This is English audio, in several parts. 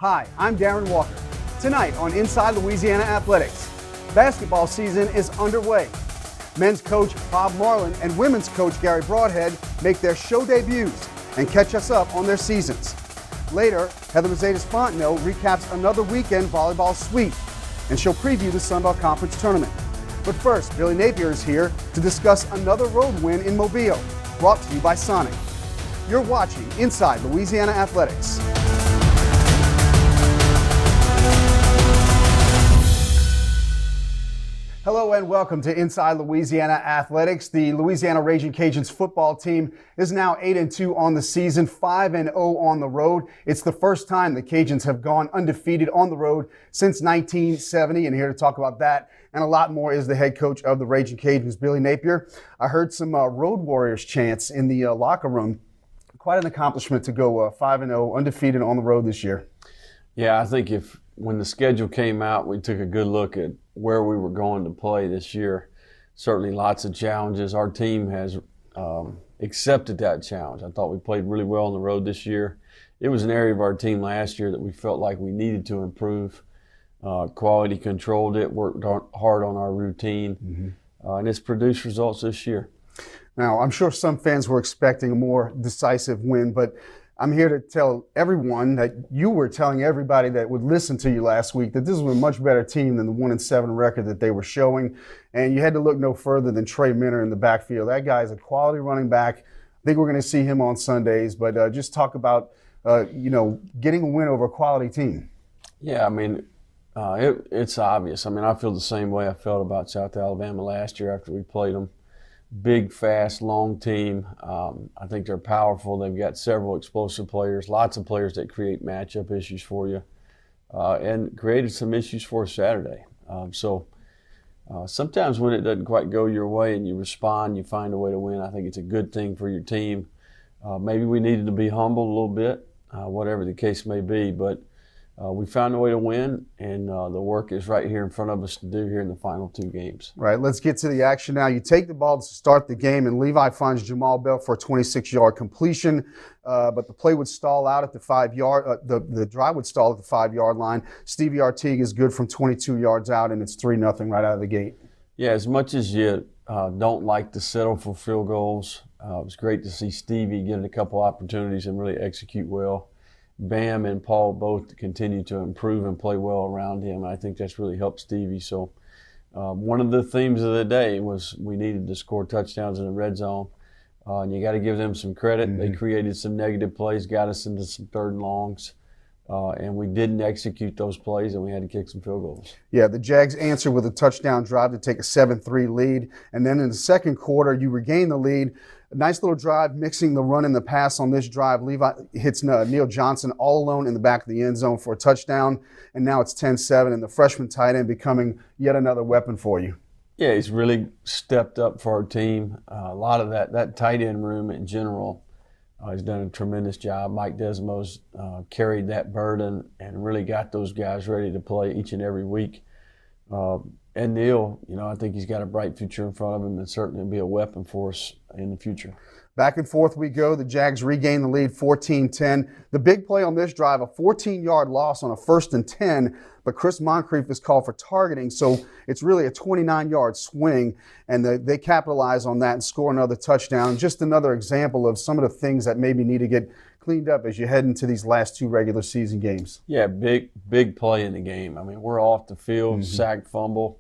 Hi, I'm Darren Walker. Tonight on Inside Louisiana Athletics, basketball season is underway. Men's coach Bob Marlin and women's coach Gary Broadhead make their show debuts and catch us up on their seasons. Later, Heather Mercedes-Fontenot recaps another weekend volleyball sweep, and she'll preview the Sun Belt Conference tournament. But first, Billy Napier is here to discuss another road win in Mobile, brought to you by Sonic. You're watching Inside Louisiana Athletics. Hello and welcome to Inside Louisiana Athletics. The Louisiana Ragin Cajuns football team is now 8-2 on the season, 5-0 on the road. It's the first time the Cajuns have gone undefeated on the road since 1970, and here to talk about that and a lot more is the head coach of the Ragin Cajuns, Billy Napier. I heard some Road Warriors chants in the locker room. Quite an accomplishment to go 5-0 undefeated on the road this year. Yeah, I think when the schedule came out, we took a good look at where we were going to play this year. Certainly lots of challenges. Our team has accepted that challenge. I thought we played really well on the road this year. It was an area of our team last year that we felt like we needed to improve. Quality controlled it, worked hard on our routine, and it's produced results this year. Now, I'm sure some fans were expecting a more decisive win, but I'm here to tell everyone that you were telling everybody that would listen to you last week that this was a much better team than the 1-7 record that they were showing. And you had to look no further than Trey Minner in the backfield. That guy is a quality running back. I think we're going to see him on Sundays. But just talk about, getting a win over a quality team. Yeah, I mean, it's obvious. I mean, I feel the same way I felt about South Alabama last year after we played them. Big, fast, long team. I think they're powerful. They've got several explosive players, lots of players that create matchup issues for you, and created some issues for us Saturday. Sometimes when it doesn't quite go your way and you respond, you find a way to win. I think it's a good thing for your team. Maybe we needed to be humble a little bit, whatever the case may be, but we found a way to win, and the work is right here in front of us to do here in the final two games. Right, let's get to the action now. You take the ball to start the game, and Levi finds Jamal Bell for a 26-yard completion, but the play would stall out at the 5-yard. The drive would stall at the 5-yard line. Stevie Artigue is good from 22 yards out, and it's 3-0 right out of the gate. Yeah, as much as you don't like to settle for field goals, it was great to see Stevie get a couple opportunities and really execute well. Bam and Paul both continue to improve and play well around him. I think that's really helped Stevie. So one of the themes of the day was we needed to score touchdowns in the red zone. And you got to give them some credit. They created some negative plays, got us into some third and longs. And we didn't execute those plays, and we had to kick some field goals. Yeah, the Jags answered with a touchdown drive to take a 7-3 lead. And then in the second quarter, you regain the lead. A nice little drive, mixing the run and the pass on this drive. Levi hits Neil Johnson all alone in the back of the end zone for a touchdown. And now it's 10-7, and the freshman tight end becoming yet another weapon for you. Yeah, he's really stepped up for our team. A lot of that tight end room in general. He's done a tremendous job. Mike Desmos carried that burden and really got those guys ready to play each and every week. And Neil, I think he's got a bright future in front of him and certainly be a weapon for us in the future. Back and forth we go. The Jags regain the lead 14-10. The big play on this drive, a 14-yard loss on a 1st and 10, but Chris Moncrief is called for targeting, so it's really a 29-yard swing, and they capitalize on that and score another touchdown. Just another example of some of the things that maybe need to get cleaned up as you head into these last two regular season games. Yeah, big play in the game. I mean, we're off the field, sacked, fumble,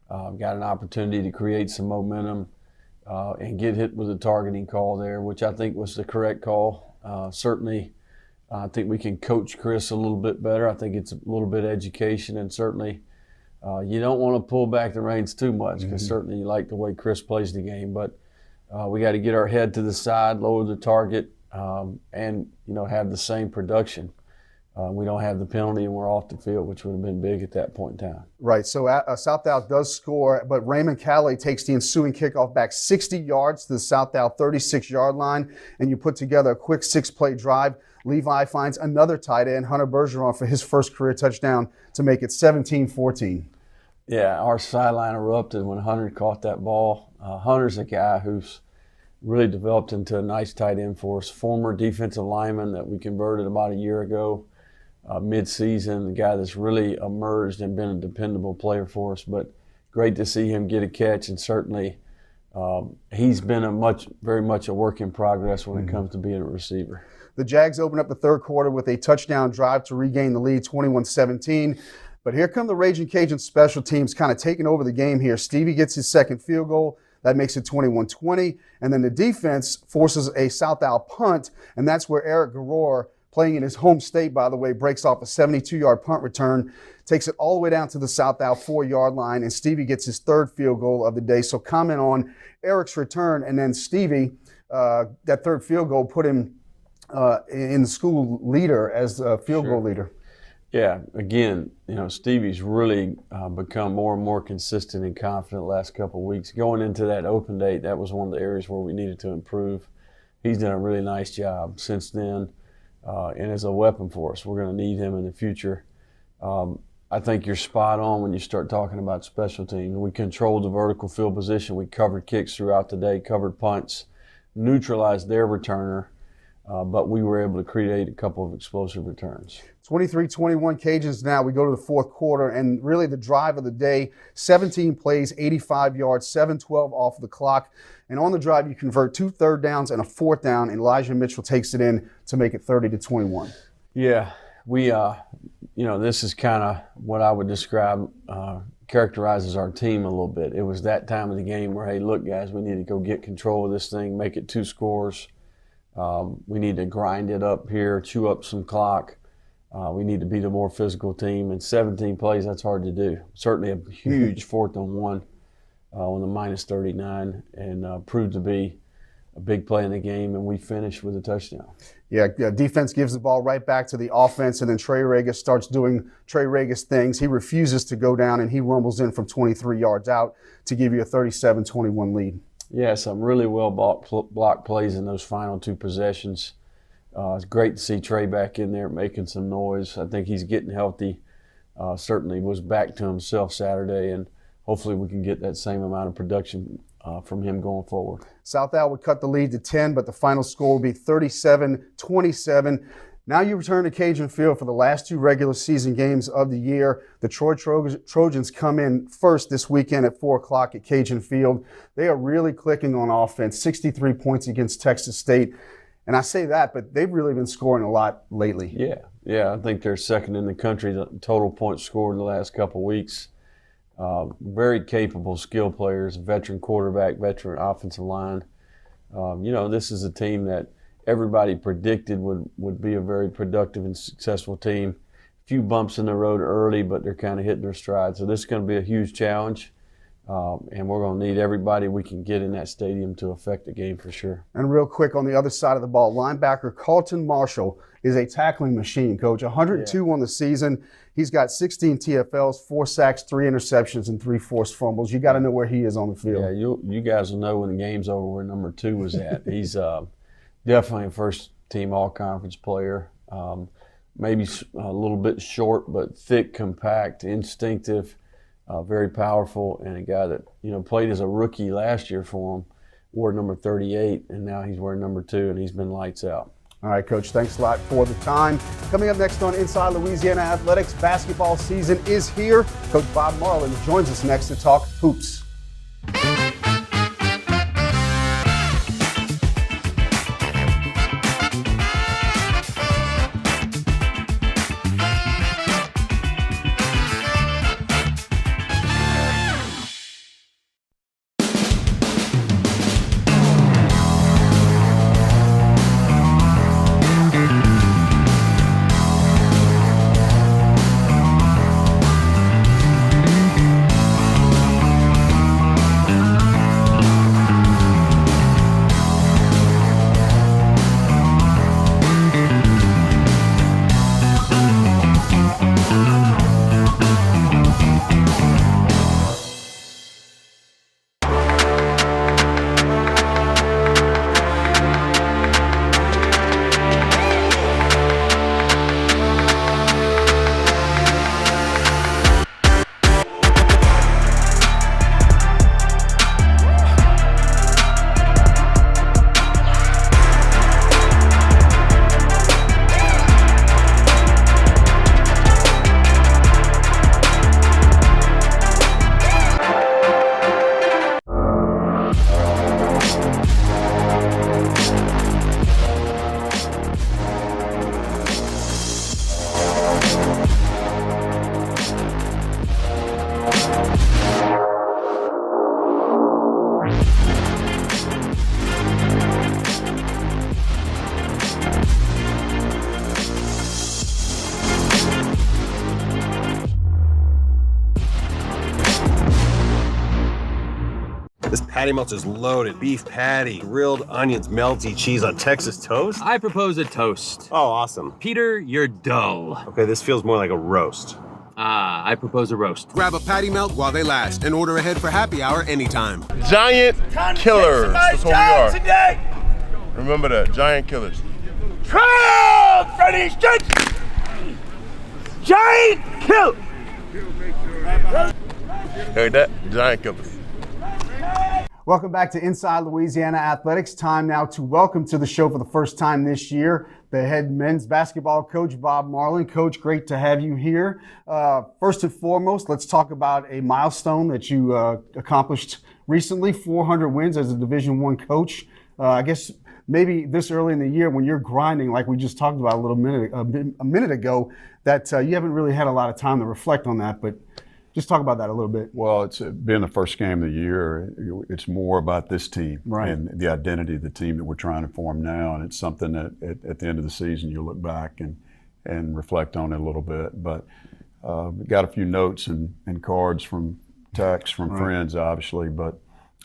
got an opportunity to create some momentum and get hit with a targeting call there, which I think was the correct call. Certainly, I think we can coach Chris a little bit better. I think it's a little bit of education, and certainly you don't want to pull back the reins too much because certainly you like the way Chris plays the game. But we got to get our head to the side, lower the target, and have the same production. We don't have the penalty, and we're off the field, which would have been big at that point in time. Right. So South Dow does score, but Raymond Calais takes the ensuing kickoff back 60 yards to the South Dow 36-yard line, and you put together a quick 6-play drive. Levi finds another tight end, Hunter Bergeron, for his first career touchdown to make it 17-14. Yeah, our sideline erupted when Hunter caught that ball. Hunter's a guy who's really developed into a nice tight end for us, former defensive lineman that we converted about a year ago. mid-season, a guy that's really emerged and been a dependable player for us. But great to see him get a catch, and certainly he's been very much a work in progress when it comes to being a receiver. The Jags open up the third quarter with a touchdown drive to regain the lead, 21-17. But here come the Ragin Cajuns special teams kind of taking over the game here. Stevie gets his second field goal. That makes it 21-20. And then the defense forces a South Al punt, and that's where Eric Garor, playing in his home state, by the way, breaks off a 72-yard punt return, takes it all the way down to the South Al 4-yard line, and Stevie gets his third field goal of the day. So comment on Eric's return, and then Stevie, that third field goal put him in the school leader as a field goal leader. Yeah, again, Stevie's really become more and more consistent and confident the last couple of weeks. Going into that open date, that was one of the areas where we needed to improve. He's done a really nice job since then, and as a weapon for us. We're going to need him in the future. I think you're spot on when you start talking about special teams. We controlled the vertical field position. We covered kicks throughout the day, covered punts, neutralized their returner, but we were able to create a couple of explosive returns. 23-21 Cajuns now. We go to the fourth quarter, and really the drive of the day, 17 plays, 85 yards, 7-12 off the clock. And on the drive, you convert 2 third downs and a fourth down, and Elijah Mitchell takes it in to make it 30-21. Yeah, we, this is kind of what I would describe, characterizes our team a little bit. It was that time of the game where, hey, look, guys, we need to go get control of this thing, make it 2 scores. We need to grind it up here, chew up some clock. We need to be the more physical team. And 17 plays, that's hard to do. Certainly a huge 4th and 1 on the -39, and proved to be a big play in the game, and we finished with a touchdown. Yeah, defense gives the ball right back to the offense, and then Trey Regas starts doing Trey Regas things. He refuses to go down, and he rumbles in from 23 yards out to give you a 37-21 lead. Yeah, some really well blocked plays in those final 2 possessions. It's great to see Trey back in there making some noise. I think he's getting healthy. Certainly was back to himself Saturday, and hopefully we can get that same amount of production from him going forward. South Al would cut the lead to 10, but the final score will be 37-27. Now you return to Cajun Field for the last 2 regular season games of the year. The Troy Trojans come in first this weekend at 4 o'clock at Cajun Field. They are really clicking on offense, 63 points against Texas State. And I say that, but they've really been scoring a lot lately. Yeah, I think they're second in the country, the total points scored in the last couple of weeks. Very capable skill players, veteran quarterback, veteran offensive line. This is a team that everybody predicted would be a very productive and successful team. A few bumps in the road early, but they're kind of hitting their stride. So this is going to be a huge challenge, and we're going to need everybody we can get in that stadium to affect the game for sure. And real quick, on the other side of the ball, linebacker Carlton Marshall is a tackling machine, Coach. 102 on the season. He's got 16 TFLs, 4 sacks, 3 interceptions, and 3 forced fumbles. You got to know where he is on the field. Yeah, you guys will know when the game's over where number 2 was at. He's definitely a first-team all-conference player. Maybe a little bit short, but thick, compact, instinctive, very powerful, and a guy that played as a rookie last year for him, wore number 38, and now he's wearing number 2, and he's been lights out. All right, Coach, thanks a lot for the time. Coming up next on Inside Louisiana Athletics, basketball season is here. Coach Bob Marlin joins us next to talk hoops. patty melt is loaded. Beef patty, grilled onions, melty cheese on Texas toast. I propose a toast. Oh, awesome. Peter, you're dull. Okay, this feels more like a roast. I propose a roast. Grab a patty melt while they last and order ahead for happy hour anytime. Giant killers. That's what we are. Today. Remember that. Giant killers. Freddie Stretch! Giant kill! Heard that? Giant killers. Welcome back to Inside Louisiana Athletics. Time now to welcome to the show for the first time this year the head men's basketball coach, Bob Marlin. Coach, great to have you here. First and foremost, let's talk about a milestone that you accomplished recently, 400 wins as a Division I coach. I guess maybe this early in the year when you're grinding, like we just talked about a minute ago, that you haven't really had a lot of time to reflect on that, but just talk about that a little bit. Well, it's been the first game of the year. It's more about this team and the identity of the team that we're trying to form now. And it's something that at the end of the season, you look back and reflect on it a little bit. But we got a few notes and cards from texts from friends, obviously,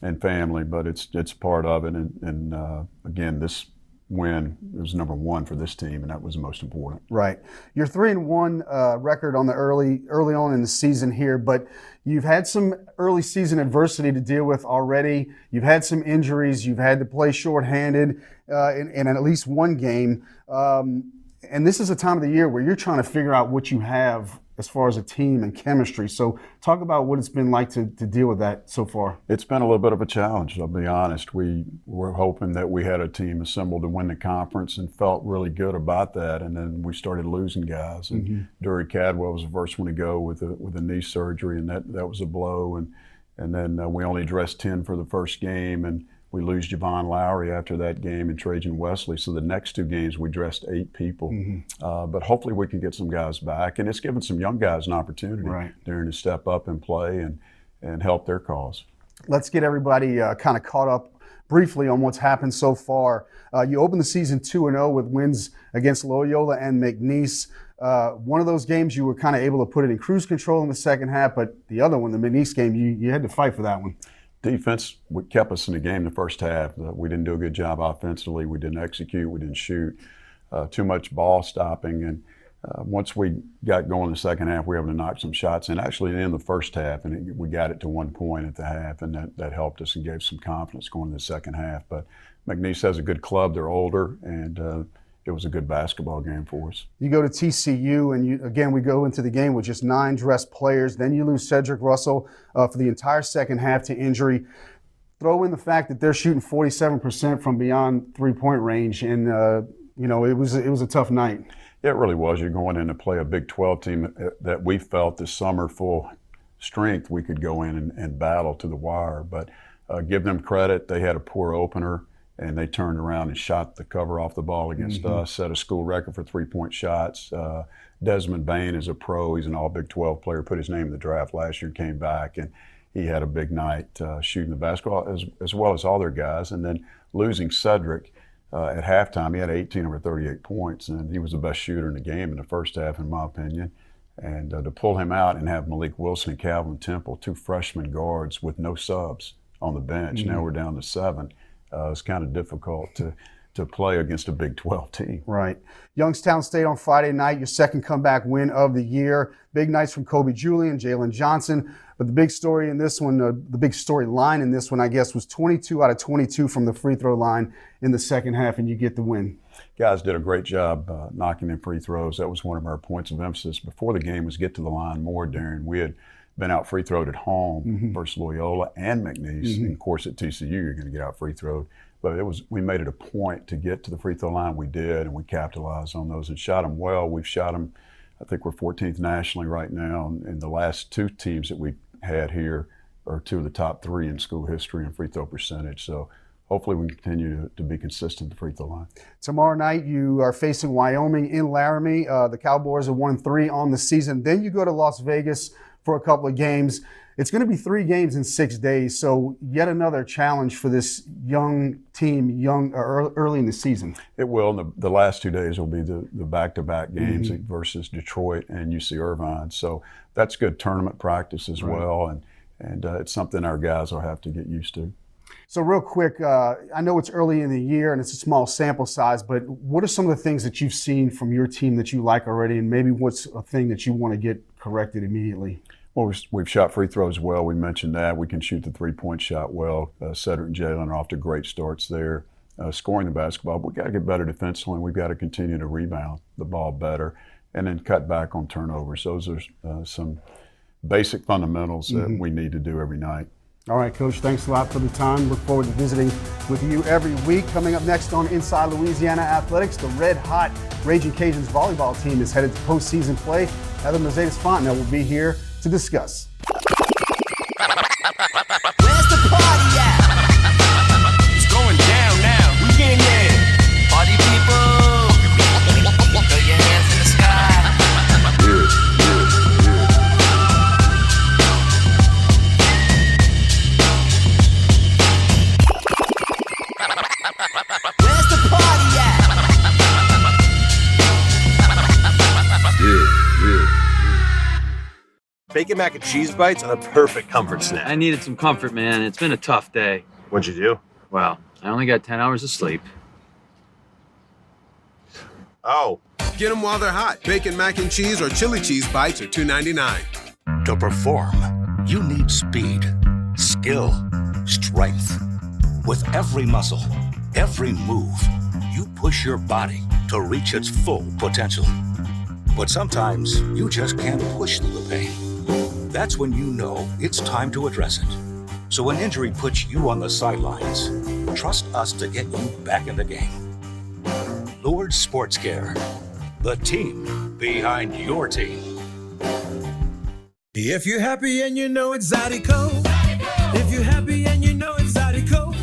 and family, but it's part of it. And again, this win was number one for this team, and that was the most important. Right. You're 3-1 record on the early on in the season here, but you've had some early season adversity to deal with already. You've had some injuries. You've had to play shorthanded in at least one game. And this is a time of the year where you're trying to figure out what you have as far as a team and chemistry. So talk about what it's been like to deal with that so far. It's been a little bit of a challenge, I'll be honest. We were hoping that we had a team assembled to win the conference and felt really good about that. And then we started losing guys. And Dury Cadwell was the first one to go with a knee surgery, and that was a blow. And then we only dressed 10 for the first game, and we lose Javon Lowry after that game and Trajan Wesley. So the next two games we dressed 8 people. But hopefully we can get some guys back. And it's given some young guys an opportunity during to step up and play and help their cause. Let's get everybody kind of caught up briefly on what's happened so far. You opened the season 2-0 with wins against Loyola and McNeese. One of those games you were kind of able to put it in cruise control in the second half, but the other one, the McNeese game, you had to fight for that one. Defense kept us in the game the first half. We didn't do a good job offensively. We didn't execute. We didn't shoot. Too much ball stopping. And once we got going in the second half, we were able to knock some shots in. Actually, in the first half, and we got it to 1 point at the half, and that helped us and gave some confidence going into the second half. But McNeese has a good club. They're older, and it was a good basketball game for us. You go to TCU, and we go into the game with just 9 dressed players. Then you lose Cedric Russell for the entire second half to injury. Throw in the fact that they're shooting 47% from beyond three-point range, and it was a tough night. It really was. You're going in to play a Big 12 team that we felt this summer full strength we could go in and battle to the wire. But give them credit. They had a poor opener, and they turned around and shot the cover off the ball against us, set a school record for three-point shots. Desmond Bain is a pro. He's an all Big 12 player, put his name in the draft last year, came back, and he had a big night shooting the basketball as well as all their guys. And then losing Cedric at halftime, he had 18 over 38 points, and he was the best shooter in the game in the first half, in my opinion. And to pull him out and have Malik Wilson and Calvin Temple, 2 freshman guards with no subs on the bench. Now we're down to 7. It's kind of difficult to play against a Big 12 team. Right. Youngstown State on Friday night, your second comeback win of the year. Big nights from Kobe Julian, Jalen Johnson. But the big story in this one, the big storyline in this one, I guess, was 22 out of 22 from the free throw line in the second half, and you get the win. Guys did a great job knocking in free throws. That was one of our points of emphasis before the game, was get to the line more, Darren. We had been out free throwed at home versus Loyola and McNeese. And of course, at TCU, you're going to get out free throwed. But we made it a point to get to the free throw line. We did, and we capitalized on those and shot them well. We've shot them, I think we're 14th nationally right now. And the last 2 teams that we had here are 2 of the top 3 in school history in free throw percentage. So hopefully we can continue to be consistent at the free throw line. Tomorrow night you are facing Wyoming in Laramie. The Cowboys are 1-3 on the season. Then you go to Las Vegas for a couple of games. It's going to be 3 games in 6 days, so yet another challenge for this young team, early in the season. It will. And the last 2 days will be the back-to-back games versus Detroit and UC Irvine. So that's good tournament practice as well, and it's something our guys will have to get used to. So real quick, I know it's early in the year and it's a small sample size, but what are some of the things that you've seen from your team that you like already, and maybe what's a thing that you want to get corrected immediately? Well, we've shot free throws well. We mentioned that. We can shoot the three-point shot well. Cedric and Jalen are off to great starts there. Scoring the basketball, but we've got to get better defensively, and we've got to continue to rebound the ball better and then cut back on turnovers. Those are some basic fundamentals that we need to do every night. All right, Coach, thanks a lot for the time. Look forward to visiting with you every week. Coming up next on Inside Louisiana Athletics, the red-hot Ragin Cajuns volleyball team is headed to postseason play. Heather Mercedes-Fontenot will be here to discuss. Where's the party at? It's going down now. We in there. Party people, throw your hands in the sky. Where's the party at? Bacon mac and cheese bites are the perfect comfort snack. I needed some comfort, man. It's been a tough day. What'd you do? Well, I only got 10 hours of sleep. Oh, Get them while they're hot. Bacon mac and cheese or chili cheese bites are $2.99. To perform, you need speed, skill, strength. With every muscle, every move, you push your body to reach its full potential. But sometimes you just can't push through the pain. That's when you know it's time to address it. So when injury puts you on the sidelines, trust us to get you back in the game. Lord Sports Care, the team behind your team. If you're happy and you know it's Zydeco. If you're happy and you know it's Zydeco.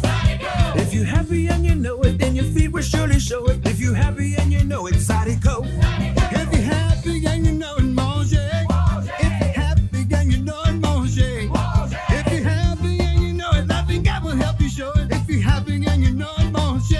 If you're happy and you know it, then your feet will surely show it. If you're happy and you know it's Zydeco. If you're happy and you know it, mange. If you're happy and you know it, mange. If you're happy and you know it, I think I will help you show it. If you're happy and you know it, mange.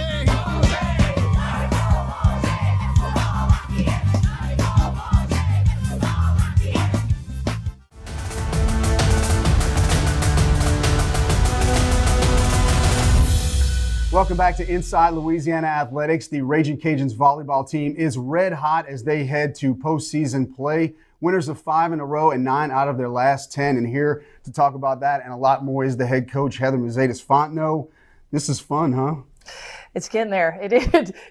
Welcome back to Inside Louisiana Athletics. The Ragin Cajuns volleyball team is red hot as they head to postseason play. Winners of 5 in a row and 9 out of their last 10. And here to talk about that and a lot more is the head coach, Heather Mercedes-Fontenot. This is fun, huh? It's getting there.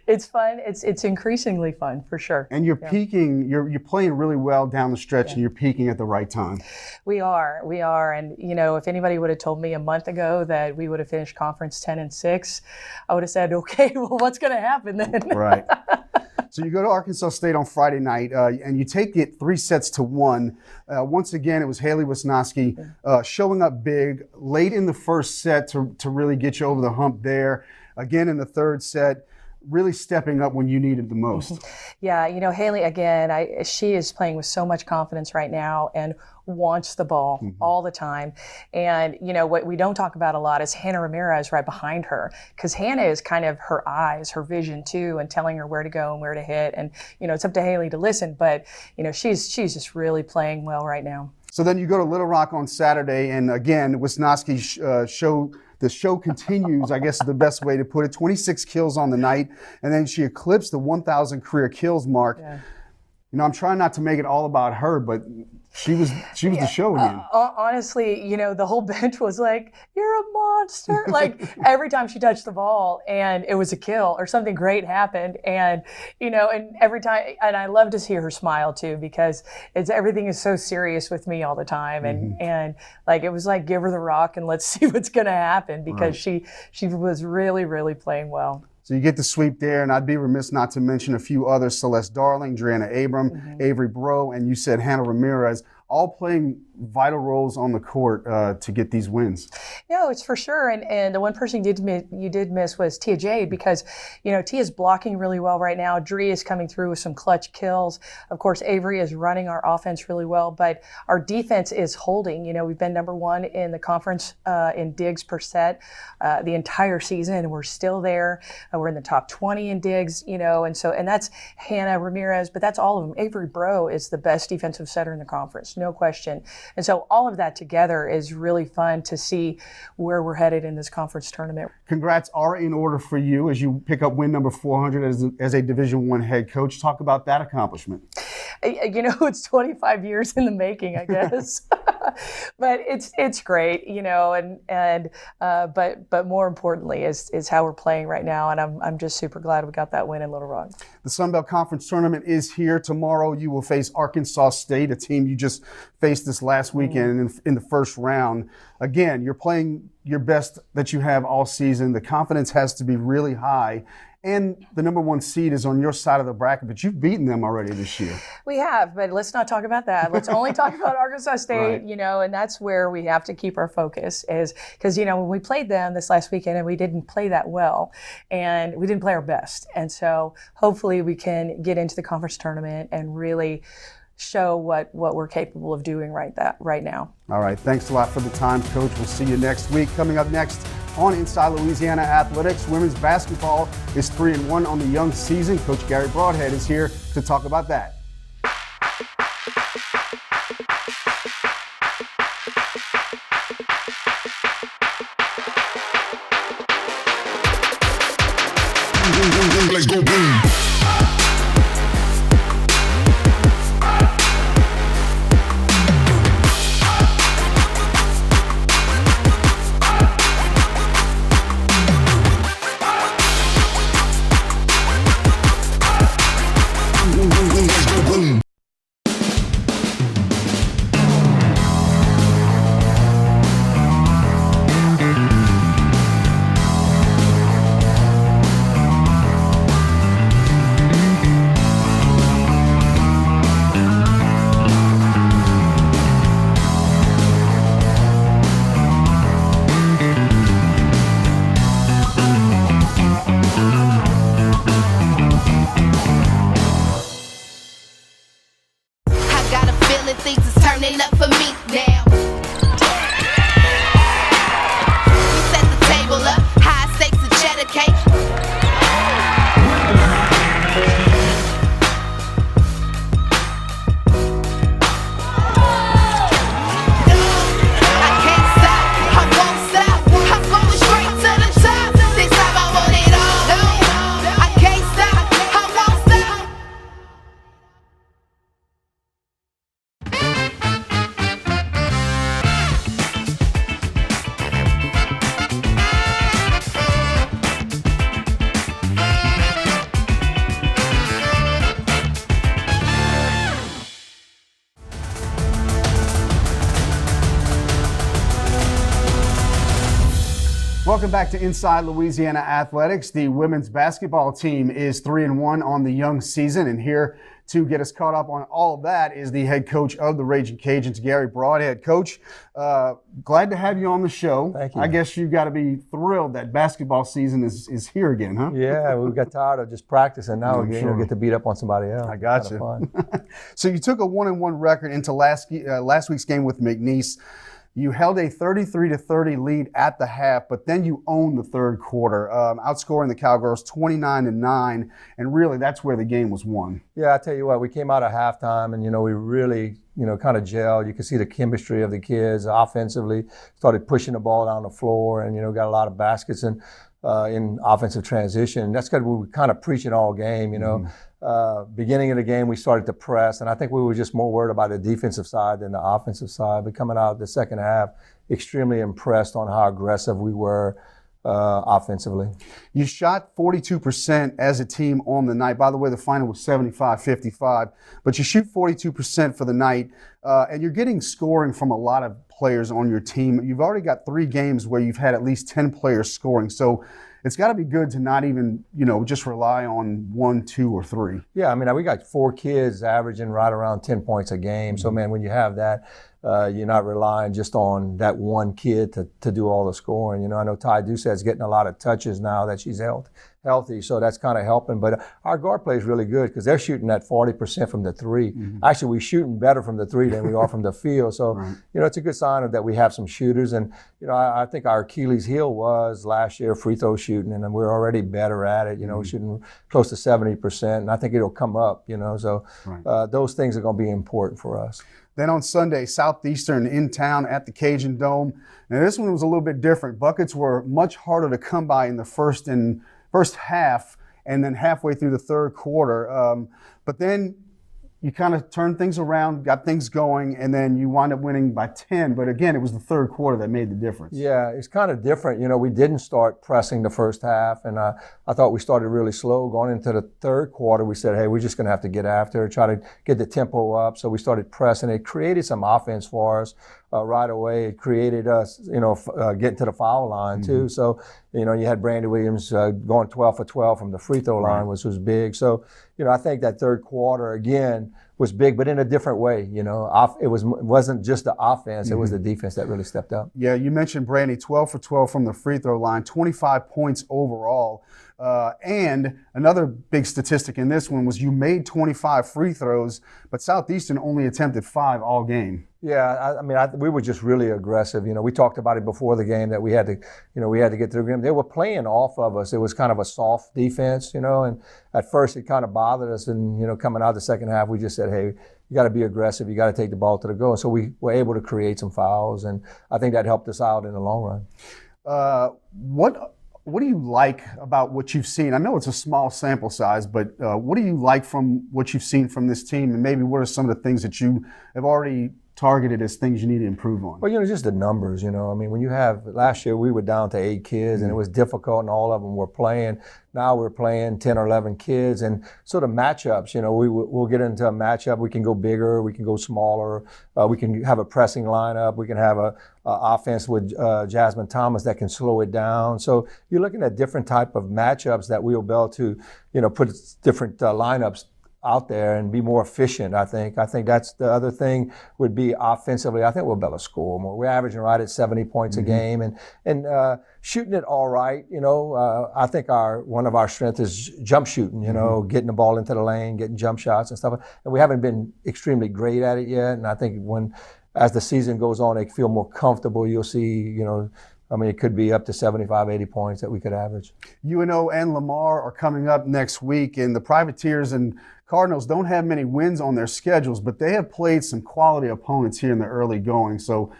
It's fun. It's increasingly fun for sure. And you're peaking. You're playing really well down the stretch, and you're peaking at the right time. We are. And you know, if anybody would have told me a month ago that we would have finished conference 10-6, I would have said, okay, well, what's going to happen then? Right. So you go to Arkansas State on Friday night, and you take it 3-1. Once again, it was Haley Wisnowski showing up big late in the first set to really get you over the hump there. Again in the third set, really stepping up when you needed the most. Yeah, you know, Haley, again, she is playing with so much confidence right now and wants the ball all the time. And, you know, what we don't talk about a lot is Hannah Ramirez right behind her, because Hannah is kind of her eyes, her vision too, and telling her where to go and where to hit. And, you know, it's up to Haley to listen, but, you know, she's just really playing well right now. So then you go to Little Rock on Saturday, and again, Wisnowski the show continues, I guess is the best way to put it. 26 kills on the night, and then she eclipsed the 1,000 career kills mark. Yeah. You know, I'm trying not to make it all about her, but she was the show again. Honestly, you know, the whole bench was like, "You're a monster!" Like every time she touched the ball, and it was a kill or something great happened, and you know, and every time, and I love to see her smile too, because everything is so serious with me all the time, and like it was like, give her the rock and let's see what's gonna happen, because she was really playing well. So you get the sweep there, and I'd be remiss not to mention a few others: Celeste Darling, Driana Abram, Avery Breaux, and you said Hannah Ramirez, all playing vital roles on the court to get these wins. No, it's for sure. And the one person you did miss was Tia Jade, because, you know, Tia's blocking really well right now. Dree is coming through with some clutch kills. Of course, Avery is running our offense really well, but our defense is holding. You know, we've been number 1 in the conference in digs per set the entire season, and we're still there. We're in the top 20 in digs, you know, and that's Hannah Ramirez, but that's all of them. Avery Breaux is the best defensive setter in the conference. no question. And so all of that together is really fun to see where we're headed in this conference tournament. Congrats are in order for you as you pick up win number 400 as a Division I head coach. Talk about that accomplishment. You know, it's 25 years in the making, I guess. But it's great, you know, but more importantly is how we're playing right now, and I'm just super glad we got that win in Little Rock. The Sun Belt Conference Tournament is here tomorrow. You will face Arkansas State, a team you just faced this last weekend in the first round. Again, you're playing your best that you have all season. The confidence has to be really high. And the number 1 seed is on your side of the bracket, but you've beaten them already this year. We have, but let's not talk about that. Let's only talk about Arkansas State, Right. you know, and that's where we have to keep our focus is because, you know, when we played them this last weekend and we didn't play that well and we didn't play our best. And so hopefully we can get into the conference tournament and really show what we're capable of doing right now. All right. Thanks a lot for the time, Coach. We'll see you next week. Coming up next on Inside Louisiana Athletics, women's basketball is 3-1 on the young season. Coach Gary Broadhead is here to talk about that. Let's go boom. Welcome back to Inside Louisiana Athletics. The women's basketball team is 3-1 on the young season, and here to get us caught up on all of that is the head coach of the Ragin Cajuns, Gary Broadhead. Coach, glad to have you on the show. Thank you. I guess you've got to be thrilled that basketball season is here again, huh? Yeah, we got tired of just practicing. Now I'm we sure. get to beat up on somebody else. I got It's you. kinda fun. So you took a 1-1 record into last week's game with McNeese. You held a 33-30 lead at the half, but then you owned the third quarter, outscoring the Cowgirls 29-9, and really that's where the game was won. Yeah, I tell you what, we came out at halftime and, we really, kind of gelled. You could see the chemistry of the kids offensively, started pushing the ball down the floor and, got a lot of baskets in offensive transition. And that's what we were kind of preaching all game, Beginning of the game, we started to press, and I think we were just more worried about the defensive side than the offensive side. But coming out the second half, extremely impressed on how aggressive we were offensively. You shot 42% as a team on the night. By the way, the final was 75-55, but you shoot 42% for the night, and you're getting scoring from a lot of players on your team. You've already got 3 games where you've had at least 10 players scoring. So it's got to be good to not even, just rely on 1, 2, or 3. Yeah, we got 4 kids averaging right around 10 points a game. So, man, when you have that, you're not relying just on that one kid to do all the scoring. I know Ty Doucette's getting a lot of touches now that she's healthy, so that's kind of helping. But our guard play is really good because they're shooting at 40% from the 3. Actually, we're shooting better from the 3 than we are from the field. So, Right. It's a good sign of that we have some shooters. And, I think our Achilles heel was last year free throw shooting, and we're already better at it. We're shooting close to 70%, and I think it'll come up, So Right. those things are going to be important for us. Then on Sunday, Southeastern in town at the Cajun Dome. Now this one was a little bit different. Buckets were much harder to come by in the first half and then halfway through the third quarter. But then you kind of turned things around, got things going, and then you wind up winning by 10. But again, it was the third quarter that made the difference. Yeah, it's kind of different. You know, we didn't start pressing the first half, and I thought we started really slow. Going into the third quarter, we said, hey, we're just going to have to get after it, try to get the tempo up. So we started pressing. It created some offense for us right away. It created us, getting to the foul line, too. So, you had Brandy Williams going 12 for 12 from the free throw line, which was big. So, I think that third quarter, again, was big, but in a different way. It wasn't just the offense, it was the defense that really stepped up. Yeah, you mentioned Brandy, 12 for 12 from the free throw line, 25 points overall. And another big statistic in this one was you made 25 free throws, but Southeastern only attempted 5 all game. Yeah, we were just really aggressive. We talked about it before the game that we had to get through the game. They were playing off of us. It was kind of a soft defense, and at first it kind of bothered us. And, coming out of the second half, we just said, hey, you got to be aggressive. You got to take the ball to the goal. And so we were able to create some fouls, and I think that helped us out in the long run. What do you like about what you've seen? I know it's a small sample size, but what do you like from what you've seen from this team? And maybe what are some of the things that you have already targeted as things you need to improve on? Well, just the numbers, when you have, last year we were down to 8 kids and it was difficult and all of them were playing. Now we're playing 10 or 11 kids, and sort of matchups, we'll get into a matchup. We can go bigger, we can go smaller, we can have a pressing lineup, we can have a offense with Jasmine Thomas that can slow it down. So you're looking at different type of matchups that we'll be able to, put different lineups out there and be more efficient, I think. I think that's the other thing would be offensively. I think we'll be able to score more. We're averaging right at 70 points a game and shooting it all right. I think one of our strengths is jump shooting, getting the ball into the lane, getting jump shots and stuff. And we haven't been extremely great at it yet. And I think as the season goes on, they feel more comfortable. You'll see, it could be up to 75, 80 points that we could average. UNO and Lamar are coming up next week, and the Privateers and Cardinals don't have many wins on their schedules, but they have played some quality opponents here in the early going. So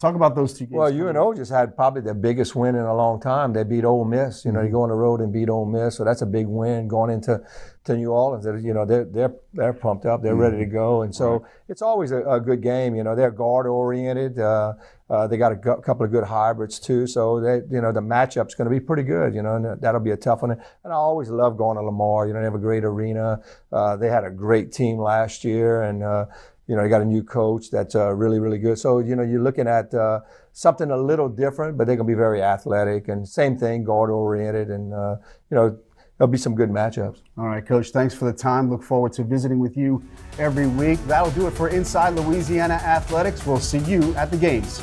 talk about those two games. Well, UNO just had probably their biggest win in a long time. They beat Ole Miss. They go on the road and beat Ole Miss, so that's a big win going into New Orleans. They're pumped up. They're ready to go, and so it's always a good game. They're guard oriented. They got a couple of good hybrids too, so the matchup's going to be pretty good. And that'll be a tough one. And I always love going to Lamar. They have a great arena. They had a great team last year, and they got a new coach that's really, really good. So, you're looking at something a little different, but they're going to be very athletic and same thing, guard-oriented, and, there'll be some good matchups. All right, Coach, thanks for the time. Look forward to visiting with you every week. That'll do it for Inside Louisiana Athletics. We'll see you at the games.